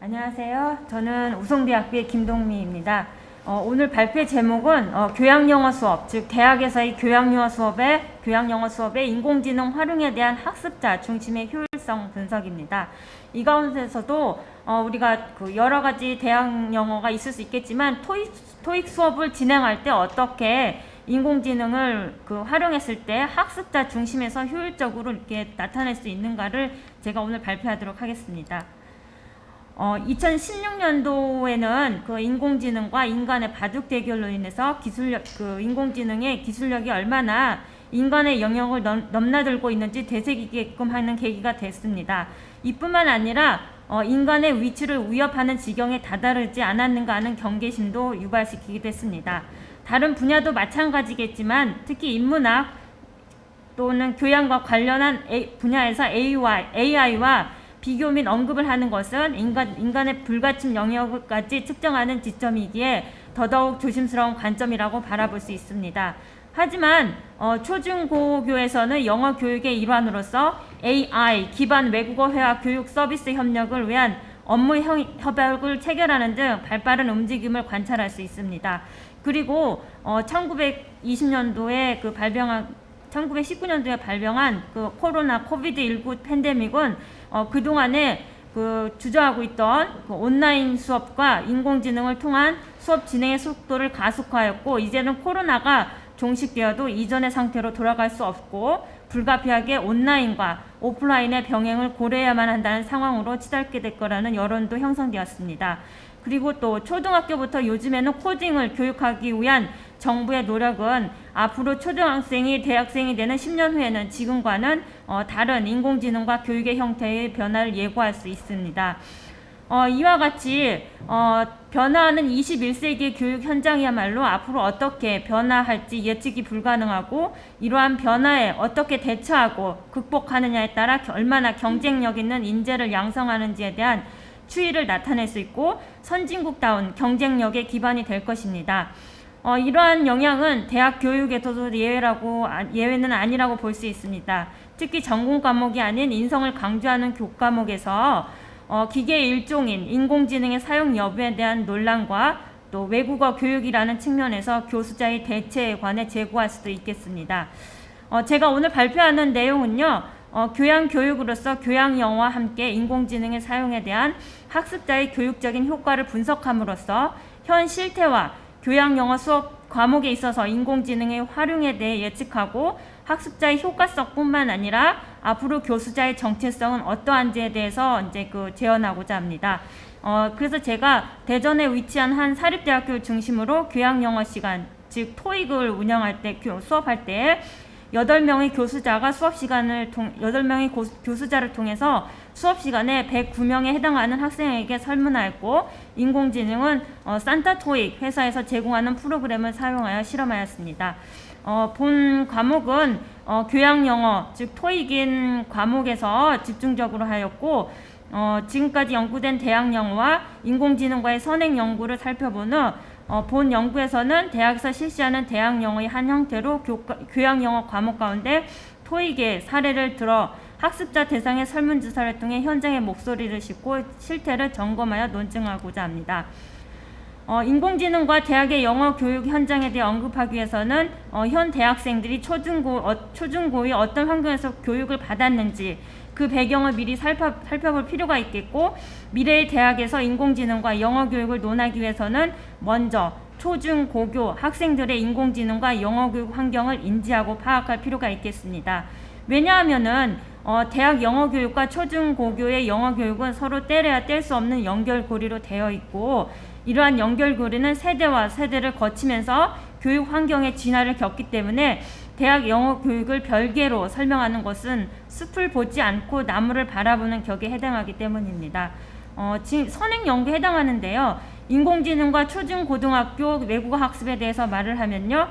안녕하세요. 저는 우송대학교의 김동미입니다. 오늘 발표 제목은 교양영어 수업, 즉 대학에서의 교양영어 수업의 인공지능 활용에 대한 학습자 중심의 효율성 분석입니다. 이 가운데서도 우리가 여러 가지 대학 영어가 있을 수 있겠지만 토익 수업을 진행할 때 어떻게 인공지능을 활용했을 때 학습자 중심에서 효율적으로 이렇게 나타낼 수 있는가를 제가 오늘 발표하도록 하겠습니다. 2016년도에는 인공지능과 인간의 바둑 대결로 인해서 인공지능의 기술력이 얼마나 인간의 영역을 넘나들고 있는지 되새기게끔 하는 계기가 됐습니다. 이뿐만 아니라 인간의 위치를 위협하는 지경에 다다르지 않았는가 하는 경계심도 유발시키기도 했습니다. 다른 분야도 마찬가지겠지만 특히 인문학 또는 교양과 관련한 분야에서 AI와 비교 및 언급을 하는 것은 인간의 불가침 영역까지 측정하는 지점이기에 더더욱 조심스러운 관점이라고 바라볼 수 있습니다. 하지만 초중고교에서는 영어 교육의 일환으로서 AI 기반 외국어 회화 교육 서비스 협력을 위한 업무 협약을 체결하는 등 발빠른 움직임을 관찰할 수 있습니다. 그리고 1920년도에 1919년도에 발병한 코로나 코비드-19 팬데믹은 그동안에 주저하고 있던 온라인 수업과 인공지능을 통한 수업 진행의 속도를 가속화하였고, 이제는 코로나가 종식되어도 이전의 상태로 돌아갈 수 없고 불가피하게 온라인과 오프라인의 병행을 고려해야만 한다는 상황으로 치닫게 될 거라는 여론도 형성되었습니다. 그리고 또 초등학교부터 요즘에는 코딩을 교육하기 위한 정부의 노력은 앞으로 초등학생이 대학생이 되는 10년 후에는 지금과는 다른 인공지능과 교육의 형태의 변화를 예고할 수 있습니다. 이와 같이 변화하는 21세기의 교육 현장이야말로 앞으로 어떻게 변화할지 예측이 불가능하고, 이러한 변화에 어떻게 대처하고 극복하느냐에 따라 얼마나 경쟁력 있는 인재를 양성하는지에 대한 추이를 나타낼 수 있고 선진국다운 경쟁력의 기반이 될 것입니다. 이러한 영향은 대학 교육에서도 예외는 아니라고 볼 수 있습니다. 특히 전공 과목이 아닌 인성을 강조하는 교과목에서 기계의 일종인 인공지능의 사용 여부에 대한 논란과 또 외국어 교육이라는 측면에서 교수자의 대체에 관해 제고할 수도 있겠습니다. 제가 오늘 발표하는 내용은요, 교양 교육으로서 교양 영어와 함께 인공지능의 사용에 대한 학습자의 교육적인 효과를 분석함으로써 현 실태와 교양 영어 수업 과목에 있어서 인공지능의 활용에 대해 예측하고 학습자의 효과성뿐만 아니라 앞으로 교수자의 정체성은 어떠한지에 대해서 재현하고자 합니다. 그래서 제가 대전에 위치한 한 사립대학교를 중심으로 교양 영어 시간, 즉 토익을 운영할 때 수업할 때 8명의 교수자를 통해서 수업 시간에 109명에 해당하는 학생에게 설문하였고, 인공지능은 산타 토익 회사에서 제공하는 프로그램을 사용하여 실험하였습니다. 본 과목은 교양 영어, 즉 토익인 과목에서 집중적으로 하였고, 지금까지 연구된 대학 영어와 인공지능과의 선행 연구를 살펴본 후 본 연구에서는 대학에서 실시하는 대학 영어의 한 형태로 교양 영어 과목 가운데 토익의 사례를 들어 학습자 대상의 설문조사를 통해 현장의 목소리를 싣고 실태를 점검하여 논증하고자 합니다. 인공지능과 대학의 영어 교육 현장에 대해 언급하기 위해서는 현 대학생들이 초중고의 어떤 환경에서 교육을 받았는지 그 배경을 미리 살펴볼 필요가 있겠고, 미래의 대학에서 인공지능과 영어 교육을 논하기 위해서는 먼저 초중고교 학생들의 인공지능과 영어 교육 환경을 인지하고 파악할 필요가 있겠습니다. 왜냐하면은 대학 영어 교육과 초중고교의 영어 교육은 서로 떼려야 뗄 수 없는 연결고리로 되어 있고, 이러한 연결고리는 세대와 세대를 거치면서 교육 환경의 진화를 겪기 때문에 대학 영어 교육을 별개로 설명하는 것은 숲을 보지 않고 나무를 바라보는 격에 해당하기 때문입니다. 지금 선행 연구에 해당하는데요. 인공지능과 초중고등학교 외국어 학습에 대해서 말을 하면요.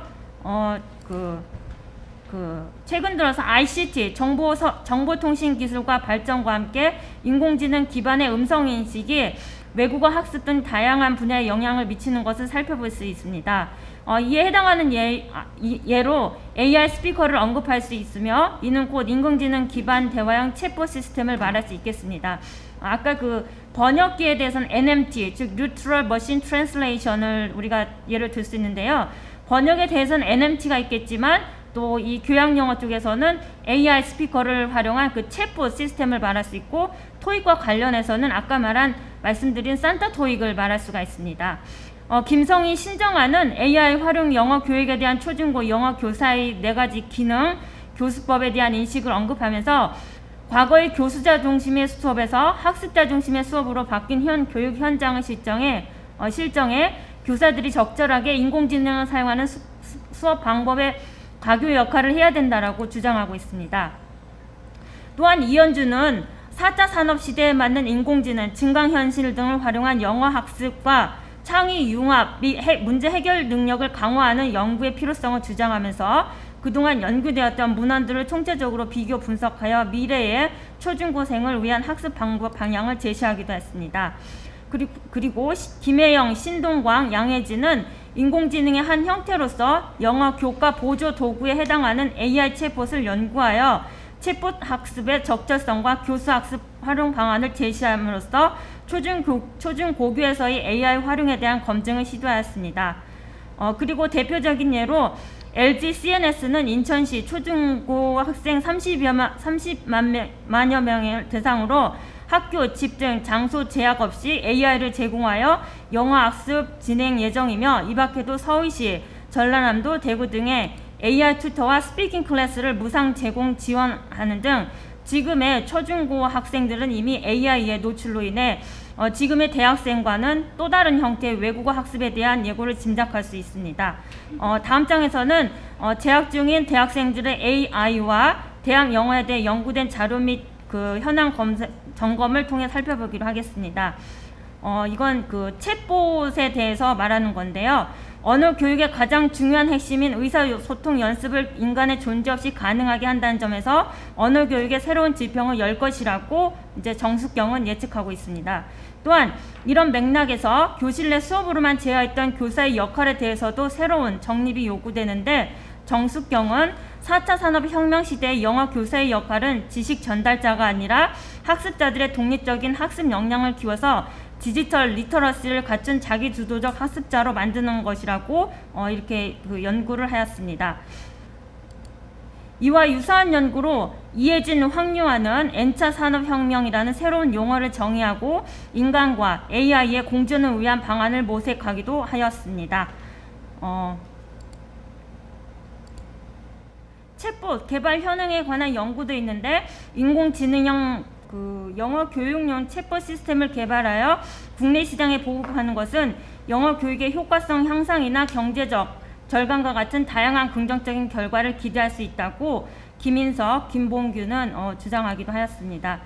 최근 들어서 ICT, 정보통신기술과 발전과 함께 인공지능 기반의 음성인식이 외국어 학습 등 다양한 분야에 영향을 미치는 것을 살펴볼 수 있습니다. 이에 해당하는 예로 AI 스피커를 언급할 수 있으며, 이는 곧 인공지능 기반 대화형 챗봇 시스템을 말할 수 있겠습니다. 아까 그 번역기에 대해서는 NMT, 즉 Neutral Machine Translation을 우리가 예를 들 수 있는데요. 번역에 대해서는 NMT가 있겠지만 또 이 교양 영어 쪽에서는 AI 스피커를 활용한 그 챗봇 시스템을 말할 수 있고, 토익과 관련해서는 아까 말씀드린 산타 토익을 말할 수가 있습니다. 김성희 신정아는 AI 활용 영어 교육에 대한 초중고 영어 교사의 4가지 기능, 교수법에 대한 인식을 언급하면서 과거의 교수자 중심의 수업에서 학습자 중심의 수업으로 바뀐 현 교육 현장의 실정에 교사들이 적절하게 인공지능을 사용하는 수업 방법의 과교 역할을 해야 된다라고 주장하고 있습니다. 또한 이현주는 4차 산업 시대에 맞는 인공지능, 증강현실 등을 활용한 영어 학습과 창의 융합 및 문제 해결 능력을 강화하는 연구의 필요성을 주장하면서 그동안 연구되었던 문헌들을 총체적으로 비교 분석하여 미래의 초중고생을 위한 학습 방법 방향을 제시하기도 했습니다. 그리고 김혜영, 신동광, 양혜진은 인공지능의 한 형태로서 영어 교과 보조 도구에 해당하는 AI 챗봇을 연구하여 챗봇 학습의 적절성과 교수 학습 활용 방안을 제시함으로써 초중고교에서의 AI 활용에 대한 검증을 시도하였습니다. 그리고 대표적인 예로 LG CNS는 인천시 초중고 학생 30만여 명을 대상으로 학교, 집 등 장소 제약 없이 AI를 제공하여 영어 학습 진행 예정이며, 이 밖에도 서울시, 전라남도, 대구 등의 AI 튜터와 스피킹 클래스를 무상 제공 지원하는 등 지금의 초중고 학생들은 이미 AI의 노출로 인해 지금의 대학생과는 또 다른 형태의 외국어 학습에 대한 예고를 짐작할 수 있습니다. 다음 장에서는 재학 중인 대학생들의 AI와 대학 영어에 대해 연구된 자료 및 그 현황 점검을 통해 살펴보기로 하겠습니다. 이건 그 챗봇에 대해서 말하는 건데요. 언어 교육의 가장 중요한 핵심인 의사소통 연습을 인간의 존재 없이 가능하게 한다는 점에서 언어 교육의 새로운 지평을 열 것이라고 이제 정숙경은 예측하고 있습니다. 또한 이런 맥락에서 교실 내 수업으로만 제어했던 교사의 역할에 대해서도 새로운 정립이 요구되는데, 정숙경은 4차 산업혁명 시대의 영어 교사의 역할은 지식 전달자가 아니라 학습자들의 독립적인 학습 역량을 키워서 디지털 리터러시를 갖춘 자기주도적 학습자로 만드는 것이라고 이렇게 그 연구를 하였습니다. 이와 유사한 연구로 이혜진, 황유아는 N차 산업혁명이라는 새로운 용어를 정의하고 인간과 AI의 공존을 위한 방안을 모색하기도 하였습니다. 챗봇 개발 현황에 관한 연구도 있는데, 인공지능형 그 영어 교육용 챗봇 시스템을 개발하여 국내 시장에 보급하는 것은 영어 교육의 효과성 향상이나 경제적 절감과 같은 다양한 긍정적인 결과를 기대할 수 있다고 김인석, 김봉규는 주장하기도 하였습니다.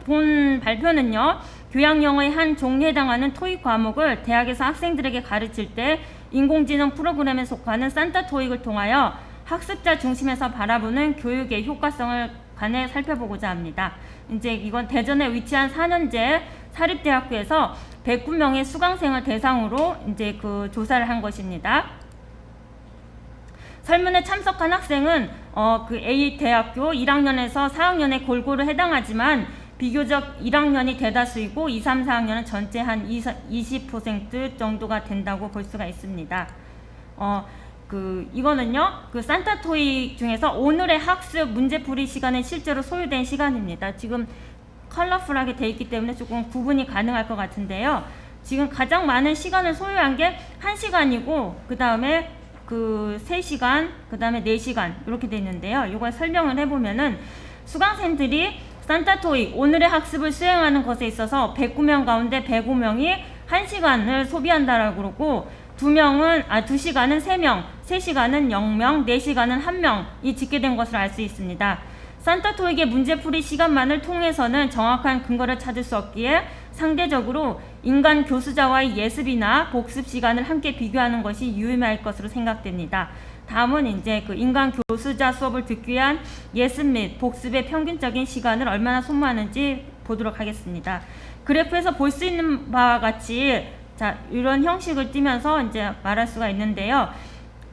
본 발표는요, 교양 영어의 한 종류에 해당하는 토익 과목을 대학에서 학생들에게 가르칠 때 인공지능 프로그램에 속하는 산타 토익을 통하여 학습자 중심에서 바라보는 교육의 효과성을 관해 살펴보고자 합니다. 이제 이건 대전에 위치한 4년제 사립대학교에서 109명의 수강생을 대상으로 이제 그 조사를 한 것입니다. 설문에 참석한 학생은 그 A 대학교 1학년에서 4학년에 골고루 해당하지만 비교적 1학년이 대다수이고 2, 3, 4학년은 전체 한 20% 정도가 된다고 볼 수가 있습니다. 이거는요, 그 산타 토익 중에서 오늘의 학습 문제풀이 시간은 실제로 소요된 시간입니다. 지금 컬러풀하게 돼 있기 때문에 조금 구분이 가능할 것 같은데요. 지금 가장 많은 시간을 소요한 게 1시간이고, 그 다음에 그 3시간, 그 다음에 4시간 이렇게 돼 있는데요. 이걸 설명을 해보면은 수강생들이 산타 토익 오늘의 학습을 수행하는 것에 있어서 109명 가운데 105명이 1시간을 소비한다라고 그러고, 2시간은 3명, 3시간은 0명, 4시간은 1명이 집계된 것을 알 수 있습니다. 산타 토익의 문제풀이 시간만을 통해서는 정확한 근거를 찾을 수 없기에 상대적으로 인간 교수자와의 예습이나 복습 시간을 함께 비교하는 것이 유의미할 것으로 생각됩니다. 다음은 이제 그 인간 교수자 수업을 듣기 위한 예습 및 복습의 평균적인 시간을 얼마나 소모하는지 보도록 하겠습니다. 그래프에서 볼 수 있는 바와 같이 이런 형식을 띠면서 이제 말할 수가 있는데요.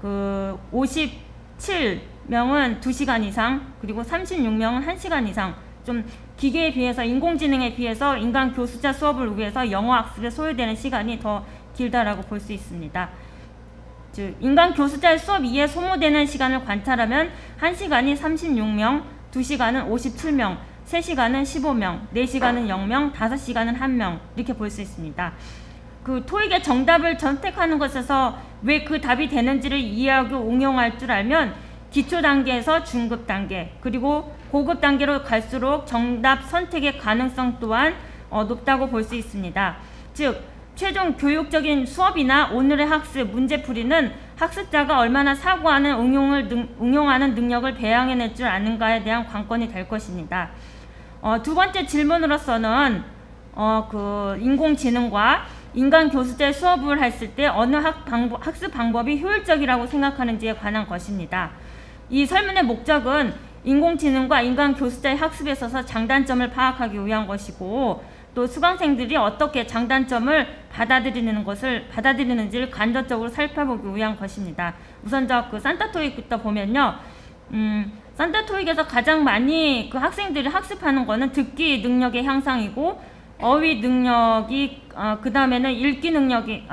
57명은 2시간 이상, 그리고 36명은 1시간 이상 좀 기계에 비해서 인공지능에 비해서 인간 교수자 수업을 위해서 영어 학습에 소요되는 시간이 더 길다라고 볼 수 있습니다. 즉 인간 교수자의 수업 이에 소모되는 시간을 관찰하면 1시간이 36명, 2시간은 57명, 3시간은 15명, 4시간은 0명, 5시간은 1명 이렇게 볼 수 있습니다. 그 토익의 정답을 선택하는 것에서 왜 그 답이 되는지를 이해하고 응용할 줄 알면 기초 단계에서 중급 단계 그리고 고급 단계로 갈수록 정답 선택의 가능성 또한 높다고 볼 수 있습니다. 즉 최종 교육적인 수업이나 오늘의 학습, 문제풀이는 학습자가 얼마나 사고하는 응용하는 능력을 배양해낼 줄 아는가에 대한 관건이 될 것입니다. 두 번째 질문으로서는 그 인공지능과 인간 교수자의 수업을 했을 때 어느 학습 방법이 효율적이라고 생각하는지에 관한 것입니다. 이 설문의 목적은 인공지능과 인간 교수자의 학습에 있어서 장단점을 파악하기 위한 것이고 또 수강생들이 어떻게 장단점을 받아들이는지를 간접적으로 살펴보기 위한 것입니다. 우선 그 산타토익부터 보면요. 산타토익에서 가장 많이 그 학생들이 학습하는 거는 듣기 능력의 향상이고 어휘 능력이 그 다음에는 읽기 능력이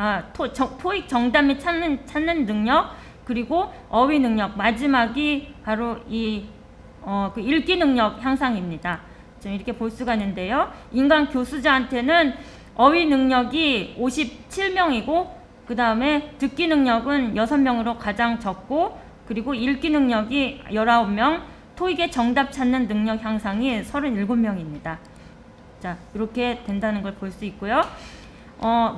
토익 정답 및 찾는 능력 그리고 어휘 능력 마지막이 바로 그 읽기 능력 향상입니다. 좀 이렇게 볼 수가 있는데요. 인간 교수자한테는 어휘 능력이 57명이고 그 다음에 듣기 능력은 6명으로 가장 적고 그리고 읽기 능력이 19명, 토익의 정답 찾는 능력 향상이 37명입니다. 자, 이렇게 된다는 걸 볼 수 있고요.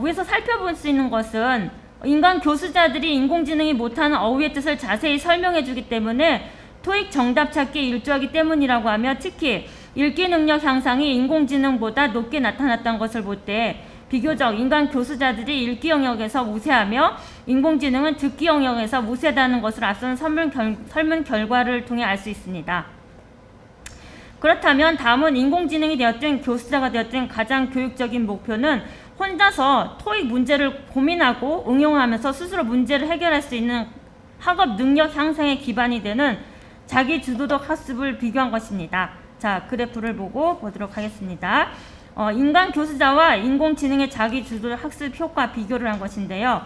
위에서 살펴볼 수 있는 것은 인간 교수자들이 인공지능이 못하는 어휘의 뜻을 자세히 설명해 주기 때문에 토익 정답 찾기에 일조하기 때문이라고 하며 특히 읽기 능력 향상이 인공지능보다 높게 나타났다는 것을 볼 때 비교적 인간 교수자들이 읽기 영역에서 우세하며 인공지능은 듣기 영역에서 우세하다는 것을 앞선 설문 결과를 통해 알 수 있습니다. 그렇다면 다음은 인공지능이 되었든 교수자가 되었든 가장 교육적인 목표는 혼자서 토익 문제를 고민하고 응용하면서 스스로 문제를 해결할 수 있는 학업 능력 향상의 기반이 되는 자기 주도적 학습을 비교한 것입니다. 자, 그래프를 보도록 하겠습니다. 인간 교수자와 인공지능의 자기 주도적 학습 효과 비교를 한 것인데요.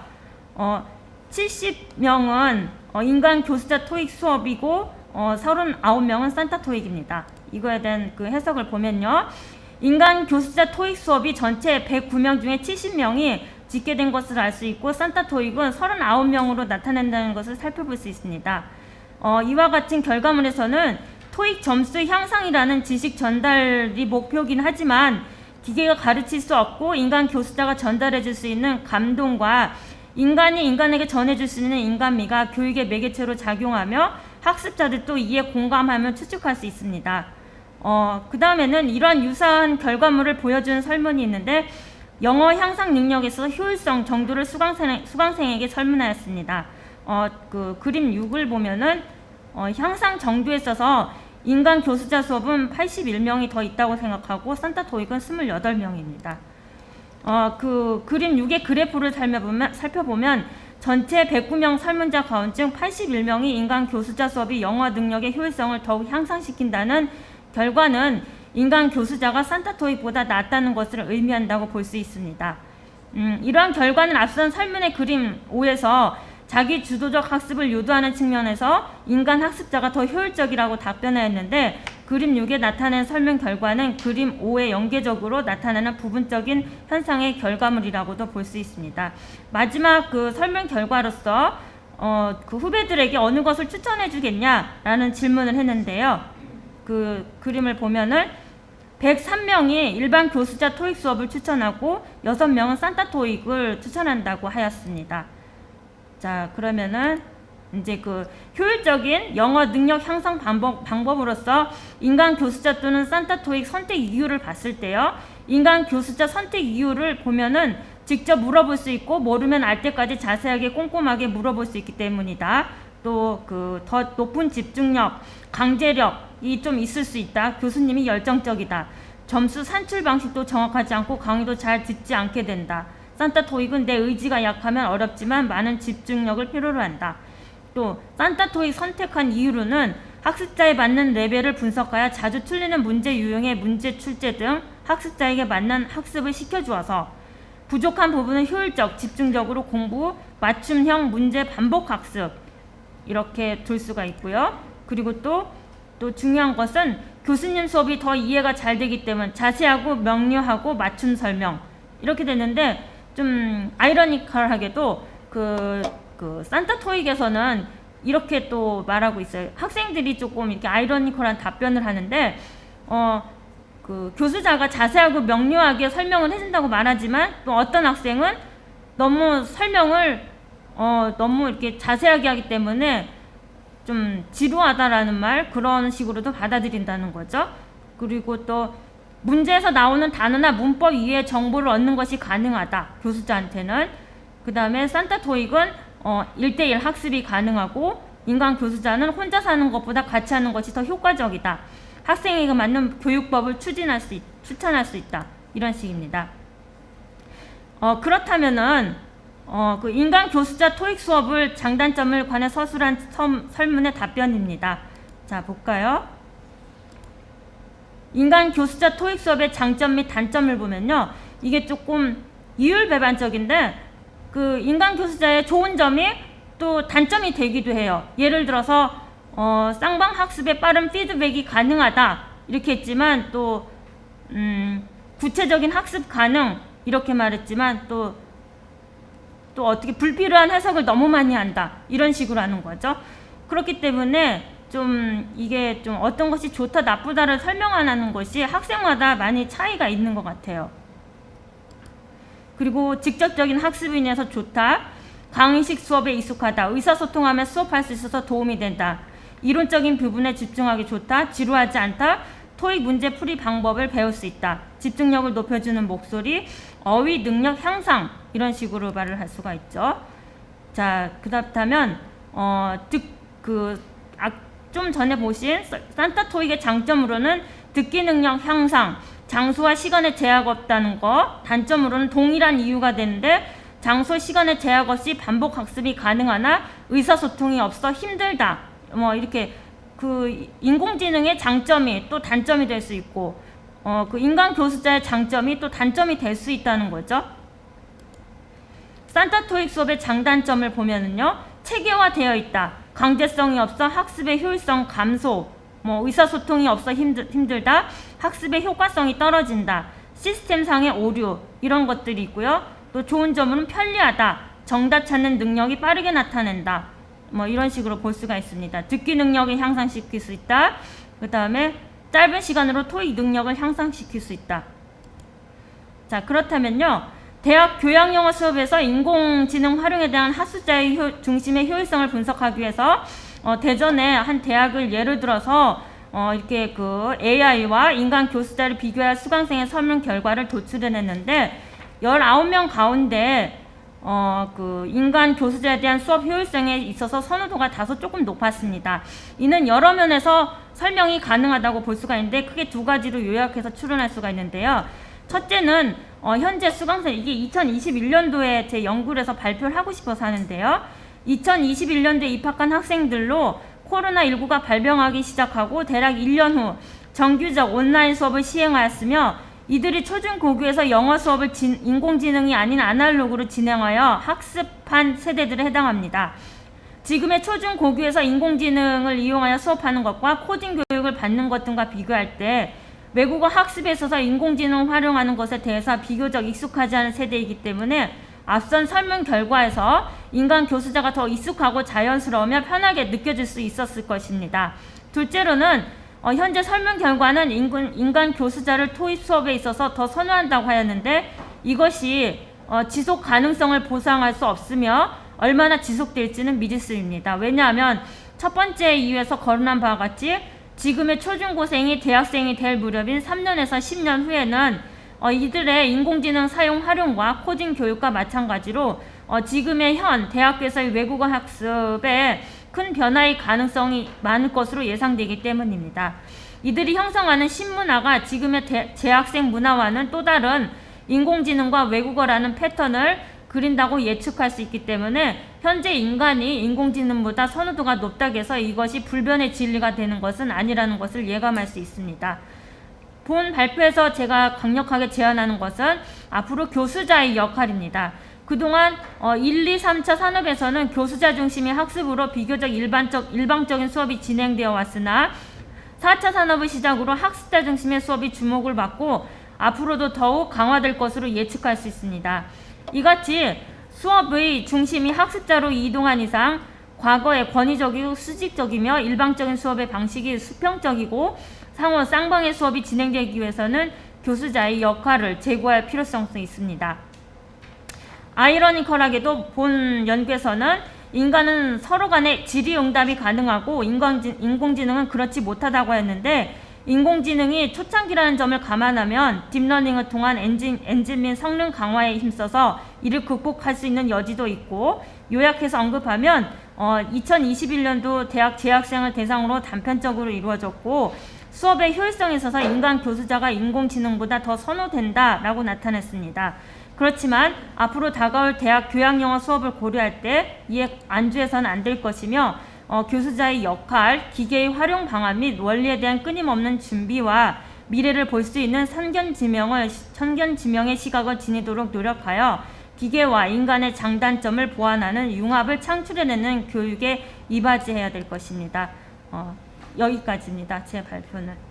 70명은 인간 교수자 토익 수업이고 39명은 산타 토익입니다. 이거에 대한 그 해석을 보면요. 인간 교수자 토익 수업이 전체 109명 중에 70명이 집계된 것을 알 수 있고 산타 토익은 39명으로 나타낸다는 것을 살펴볼 수 있습니다. 이와 같은 결과물에서는 토익 점수 향상이라는 지식 전달이 목표이긴 하지만 기계가 가르칠 수 없고 인간 교수자가 전달해 줄 수 있는 감동과 인간이 인간에게 전해줄 수 있는 인간미가 교육의 매개체로 작용하며 학습자들도 이에 공감하며 추측할 수 있습니다. 그 다음에는 이러한 유사한 결과물을 보여주는 설문이 있는데 영어 향상 능력에서 효율성 정도를 수강생에게 설문하였습니다. 그 그림 6을 보면은 향상 정도에 있어서 인간 교수자 수업은 81명이 더 있다고 생각하고 산타 토익은 28명입니다. 그 그림 6의 그래프를 살펴보면 전체 109명 설문자 가운데 81명이 인간 교수자 수업이 영어 능력의 효율성을 더욱 향상시킨다는 결과는 인간 교수자가 산타 토익보다 낫다는 것을 의미한다고 볼 수 있습니다. 이러한 결과는 앞선 설문의 그림 5에서 자기 주도적 학습을 유도하는 측면에서 인간 학습자가 더 효율적이라고 답변하였는데 그림 6에 나타낸 설문 결과는 그림 5에 연계적으로 나타나는 부분적인 현상의 결과물이라고도 볼 수 있습니다. 마지막 그 설문 결과로서 그 후배들에게 어느 것을 추천해 주겠냐라는 질문을 했는데요. 그 그림을 보면은 103명이 일반 교수자 토익 수업을 추천하고 6명은 산타 토익을 추천한다고 하였습니다. 자, 그러면은 이제 그 효율적인 영어 능력 향상 방법으로서 인간 교수자 또는 산타 토익 선택 이유를 봤을 때요. 인간 교수자 선택 이유를 보면은 직접 물어볼 수 있고 모르면 알 때까지 자세하게 꼼꼼하게 물어볼 수 있기 때문이다. 또 그 더 높은 집중력, 강제력이 좀 있을 수 있다. 교수님이 열정적이다. 점수 산출 방식도 정확하지 않고 강의도 잘 듣지 않게 된다. 산타 토익은 내 의지가 약하면 어렵지만 많은 집중력을 필요로 한다. 또 산타 토익 선택한 이유로는 학습자에 맞는 레벨을 분석하여 자주 틀리는 문제 유형의 문제 출제 등 학습자에게 맞는 학습을 시켜주어서 부족한 부분은 효율적, 집중적으로 공부, 맞춤형 문제 반복 학습 이렇게 둘 수가 있고요. 그리고 또 중요한 것은 교수님 수업이 더 이해가 잘 되기 때문에 자세하고 명료하고 맞춤 설명 이렇게 되는데 좀 아이러니컬하게도 그 산타 토익에서는 이렇게 또 말하고 있어요. 학생들이 조금 이렇게 아이러니컬한 답변을 하는데 그 교수자가 자세하고 명료하게 설명을 해준다고 말하지만 또 어떤 학생은 너무 설명을 너무 이렇게 자세하게 하기 때문에 좀 지루하다라는 말 그런 식으로도 받아들인다는 거죠. 그리고 또 문제에서 나오는 단어나 문법 이외의 정보를 얻는 것이 가능하다. 교수자한테는. 그 다음에 산타 토익은 1대1 학습이 가능하고 인간 교수자는 혼자 사는 것보다 같이 하는 것이 더 효과적이다. 학생에게 맞는 교육법을 추천할 수 있다. 이런 식입니다. 그렇다면은 그 인간 교수자 토익 수업을 장단점을 관해 서술한 설문의 답변입니다. 자, 볼까요? 인간 교수자 토익 수업의 장점 및 단점을 보면요. 이게 조금 이율배반적인데 그 인간 교수자의 좋은 점이 또 단점이 되기도 해요. 예를 들어서 쌍방 학습에 빠른 피드백이 가능하다 이렇게 했지만 또 구체적인 학습 가능 이렇게 말했지만 또 어떻게 불필요한 해석을 너무 많이 한다 이런 식으로 하는 거죠. 그렇기 때문에 좀 이게 좀 어떤 것이 좋다 나쁘다를 설명하는 것이 학생마다 많이 차이가 있는 것 같아요. 그리고 직접적인 학습이 인해서 좋다. 강의식 수업에 익숙하다. 의사소통하며 수업할 수 있어서 도움이 된다. 이론적인 부분에 집중하기 좋다. 지루하지 않다. 토익 문제 풀이 방법을 배울 수 있다. 집중력을 높여주는 목소리, 어휘 능력 향상 이런 식으로 말을 할 수가 있죠. 자, 그렇다면 좀 전에 보신 산타 토익의 장점으로는 듣기 능력 향상, 장소와 시간에 제약 없다는 거, 단점으로는 동일한 이유가 되는데 장소, 시간에 제약 없이 반복 학습이 가능하나 의사소통이 없어 힘들다. 뭐 이렇게 그 인공지능의 장점이 또 단점이 될 수 있고 그 인간 교수자의 장점이 또 단점이 될 수 있다는 거죠. 산타 토익 수업의 장단점을 보면은요. 체계화되어 있다. 강제성이 없어 학습의 효율성 감소, 의사소통이 없어 힘들다. 학습의 효과성이 떨어진다. 시스템상의 오류 이런 것들이 있고요. 또 좋은 점은 편리하다. 정답 찾는 능력이 빠르게 나타낸다. 이런 식으로 볼 수가 있습니다. 듣기 능력을 향상시킬 수 있다. 그 다음에 짧은 시간으로 토익 능력을 향상시킬 수 있다. 자, 그렇다면요. 대학 교양영어 수업에서 인공지능 활용에 대한 학습자의 중심의 효율성을 분석하기 위해서 대전의 한 대학을 예를 들어서 이렇게 그 AI와 인간 교수자를 비교할 수강생의 설문 결과를 도출해냈는데 19명 가운데 그 인간 교수자에 대한 수업 효율성에 있어서 선호도가 다소 조금 높았습니다. 이는 여러 면에서 설명이 가능하다고 볼 수가 있는데 크게 두 가지로 요약해서 추론할 수가 있는데요. 첫째는 현재 수강생 이게 2021년도에 제 연구를 해서 발표를 하고 싶어서 하는데요. 2021년도에 입학한 학생들로 코로나19가 발병하기 시작하고 대략 1년 후 정규적 온라인 수업을 시행하였으며 이들이 초중고교에서 영어 수업을 인공지능이 아닌 아날로그로 진행하여 학습한 세대들에 해당합니다. 지금의 초중고교에서 인공지능을 이용하여 수업하는 것과 코딩 교육을 받는 것 등과 비교할 때 외국어 학습에 있어서 인공지능을 활용하는 것에 대해서 비교적 익숙하지 않은 세대이기 때문에 앞선 설문 결과에서 인간 교수자가 더 익숙하고 자연스러우며 편하게 느껴질 수 있었을 것입니다. 둘째로는 현재 설문 결과는 인간 교수자를 토익 수업에 있어서 더 선호한다고 하였는데 이것이 지속 가능성을 보장할 수 없으며 얼마나 지속될지는 미지수입니다. 왜냐하면 첫 번째 이유에서 거론한 바와 같이 지금의 초중고생이 대학생이 될 무렵인 3년에서 10년 후에는 이들의 인공지능 사용 활용과 코딩 교육과 마찬가지로 지금의 현 대학교에서의 외국어 학습에 큰 변화의 가능성이 많을 것으로 예상되기 때문입니다. 이들이 형성하는 신문화가 지금의 재학생 문화와는 또 다른 인공지능과 외국어라는 패턴을 그린다고 예측할 수 있기 때문에 현재 인간이 인공지능보다 선호도가 높다고 해서 이것이 불변의 진리가 되는 것은 아니라는 것을 예감할 수 있습니다. 본 발표에서 제가 강력하게 제안하는 것은 앞으로 교수자의 역할입니다. 그동안 1, 2, 3차 산업에서는 교수자 중심의 학습으로 비교적 일방적인 수업이 진행되어 왔으나 4차 산업을 시작으로 학습자 중심의 수업이 주목을 받고 앞으로도 더욱 강화될 것으로 예측할 수 있습니다. 이같이 수업의 중심이 학습자로 이동한 이상 과거의 권위적이고 수직적이며 일방적인 수업의 방식이 수평적이고 상호 쌍방의 수업이 진행되기 위해서는 교수자의 역할을 제고할 필요성이 있습니다. 아이러니컬하게도 본 연구에서는 인간은 서로 간에 질의응답이 가능하고 인공지능은 그렇지 못하다고 했는데 인공지능이 초창기라는 점을 감안하면 딥러닝을 통한 엔진 및 성능 강화에 힘써서 이를 극복할 수 있는 여지도 있고 요약해서 언급하면 2021년도 대학 재학생을 대상으로 단편적으로 이루어졌고 수업의 효율성에 있어서 인간 교수자가 인공지능보다 더 선호된다라고 나타냈습니다. 그렇지만 앞으로 다가올 대학 교양영어 수업을 고려할 때 이에 안주해서는 안 될 것이며 교수자의 역할, 기계의 활용 방안 및 원리에 대한 끊임없는 준비와 미래를 볼 수 있는 선견지명의 시각을 지니도록 노력하여 기계와 인간의 장단점을 보완하는 융합을 창출해내는 교육에 이바지해야 될 것입니다. 여기까지입니다. 제 발표는.